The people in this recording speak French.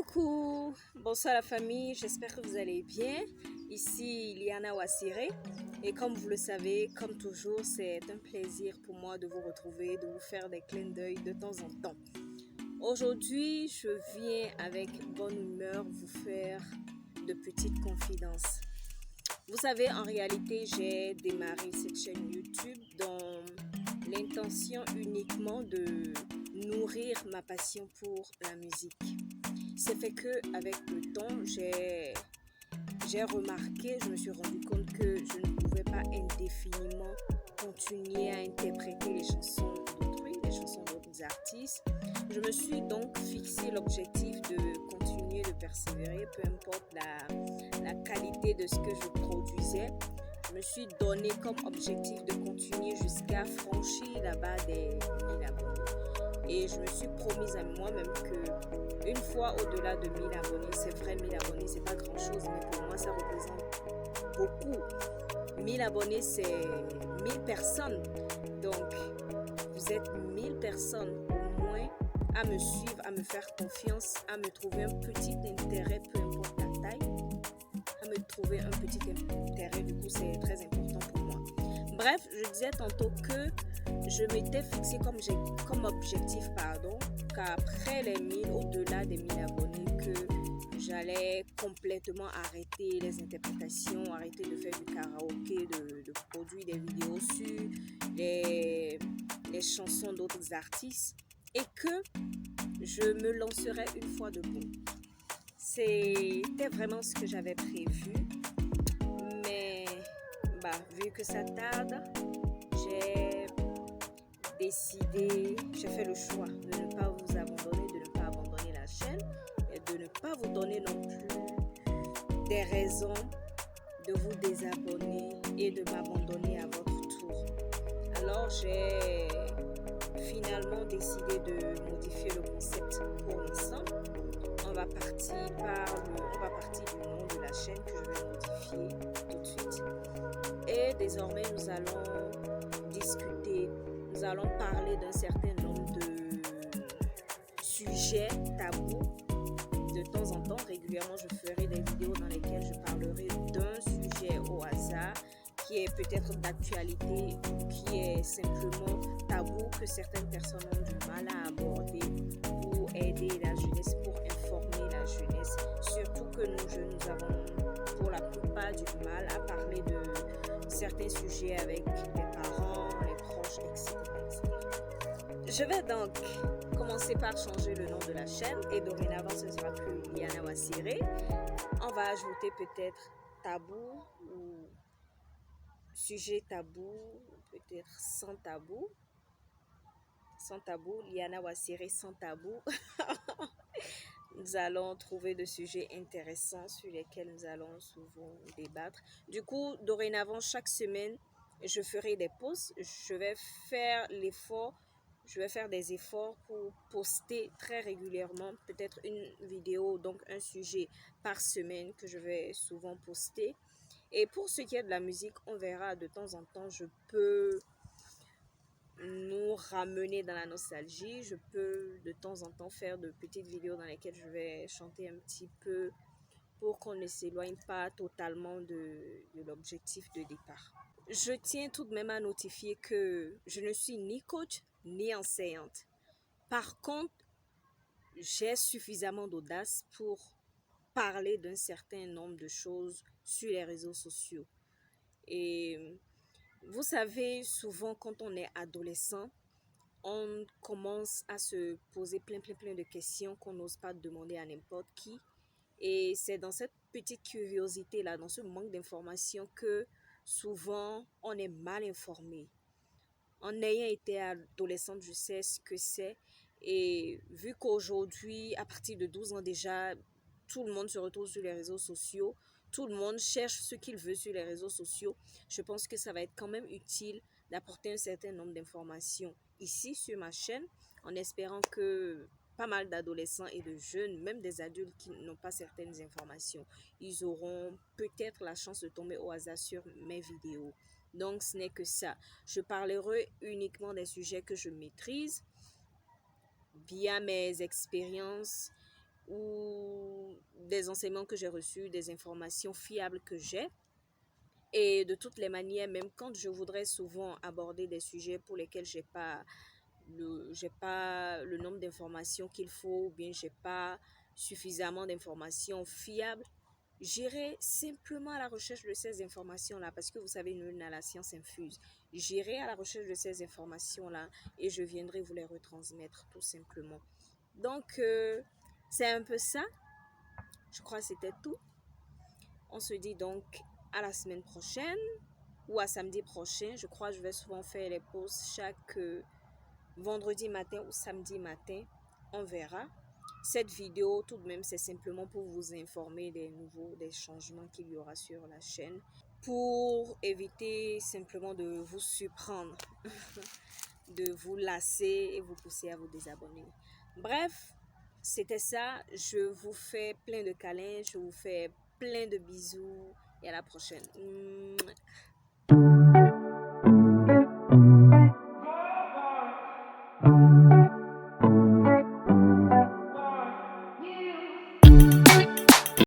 Coucou, bonsoir la famille, j'espère que vous allez bien. Ici Liana Wassiré et comme vous le savez, comme toujours, c'est un plaisir pour moi de vous retrouver, de vous faire des clins d'œil de temps en temps. Aujourd'hui, je viens avec bonne humeur vous faire de petites confidences. Vous savez, en réalité, j'ai démarré cette chaîne YouTube dans l'intention uniquement de nourrir ma passion pour la musique. C'est fait que avec le temps, j'ai remarqué, je me suis rendu compte que je ne pouvais pas indéfiniment continuer à interpréter les chansons d'autrui, les chansons d'autres artistes. Je me suis donc fixé l'objectif de continuer de persévérer, peu importe la qualité de ce que je produisais. Je me suis donné comme objectif de continuer jusqu'à franchir la barre des 1000 abonnés. Et je me suis promise à moi-même que une fois au-delà de 1000 abonnés, c'est vrai, 1000 abonnés, c'est pas grand-chose, mais pour moi, ça représente beaucoup. 1000 abonnés, c'est 1000 personnes. Donc, vous êtes 1000 personnes au moins à me suivre, à me faire confiance, à me trouver un petit intérêt, peu importe la taille, à me trouver un petit intérêt. Du coup, c'est très important pour moi. Bref, je disais tantôt que je m'étais fixé comme objectif, qu'après les 1000, au-delà des 1000 abonnés, que j'allais complètement arrêter les interprétations, arrêter de faire du karaoké, de produire des vidéos sur les chansons d'autres artistes et que je me lancerais une fois de bon. C'était vraiment ce que j'avais prévu, mais vu que ça tarde, j'ai fait le choix de ne pas vous abandonner, de ne pas abandonner la chaîne et de ne pas vous donner non plus des raisons de vous désabonner et de m'abandonner à votre tour. Alors j'ai finalement décidé de modifier le concept pour l'instant. On va partir du nom de la chaîne que je vais modifier tout de suite. Et désormais, nous allons discuter, nous allons parler d'un certain nombre de sujets tabous. De temps en temps, régulièrement, je ferai des vidéos dans lesquelles je parlerai d'un sujet au hasard qui est peut-être d'actualité ou qui est simplement tabou, que certaines personnes ont du mal à aborder pour aider la jeunesse, pour informer la jeunesse. Surtout que nous jeunes, nous avons pour la plupart du mal à parler de certains sujets avec les parents, les proches, etc. Je vais donc commencer par changer le nom de la chaîne et dorénavant ce ne sera plus Liana Wassiré. On va ajouter peut-être tabou ou sujet tabou, peut-être sans tabou. Sans tabou, Liana Wassiré sans tabou. Nous allons trouver des sujets intéressants sur lesquels nous allons souvent débattre. Du coup, dorénavant, chaque semaine, je ferai des posts. Je vais faire des efforts pour poster très régulièrement, peut-être une vidéo, donc un sujet par semaine que je vais souvent poster. Et pour ce qui est de la musique, on verra de temps en temps, je peux nous ramener dans la nostalgie. Je peux de temps en temps faire de petites vidéos dans lesquelles je vais chanter un petit peu pour qu'on ne s'éloigne pas totalement de l'objectif de départ. Je tiens tout de même à notifier que je ne suis ni coach ni enseignante. Par contre, j'ai suffisamment d'audace pour parler d'un certain nombre de choses sur les réseaux sociaux. Et vous savez, souvent quand on est adolescent, on commence à se poser plein de questions qu'on n'ose pas demander à n'importe qui. Et c'est dans cette petite curiosité-là, dans ce manque d'information que souvent on est mal informé. En ayant été adolescente, je sais ce que c'est. Et vu qu'aujourd'hui, à partir de 12 ans déjà, tout le monde se retrouve sur les réseaux sociaux, tout le monde cherche ce qu'il veut sur les réseaux sociaux, je pense que ça va être quand même utile d'apporter un certain nombre d'informations ici sur ma chaîne, en espérant que pas mal d'adolescents et de jeunes, même des adultes qui n'ont pas certaines informations, ils auront peut-être la chance de tomber au hasard sur mes vidéos. Donc ce n'est que ça. Je parlerai uniquement des sujets que je maîtrise via mes expériences ou des enseignements que j'ai reçus, des informations fiables que j'ai. Et de toutes les manières, même quand je voudrais souvent aborder des sujets pour lesquels j'ai pas le nombre d'informations qu'il faut, ou bien j'ai pas suffisamment d'informations fiables, j'irai simplement à la recherche de ces informations-là, parce que vous savez, nous, la science infuse. J'irai à la recherche de ces informations-là et je viendrai vous les retransmettre tout simplement. Donc, c'est un peu ça. Je crois que c'était tout. On se dit donc à la semaine prochaine ou à samedi prochain. Je crois que je vais souvent faire les pauses chaque vendredi matin ou samedi matin. On verra. Cette vidéo, tout de même, c'est simplement pour vous informer des changements qu'il y aura sur la chaîne, pour éviter simplement de vous surprendre, de vous lasser et vous pousser à vous désabonner. Bref, c'était ça. Je vous fais plein de câlins, je vous fais plein de bisous et à la prochaine.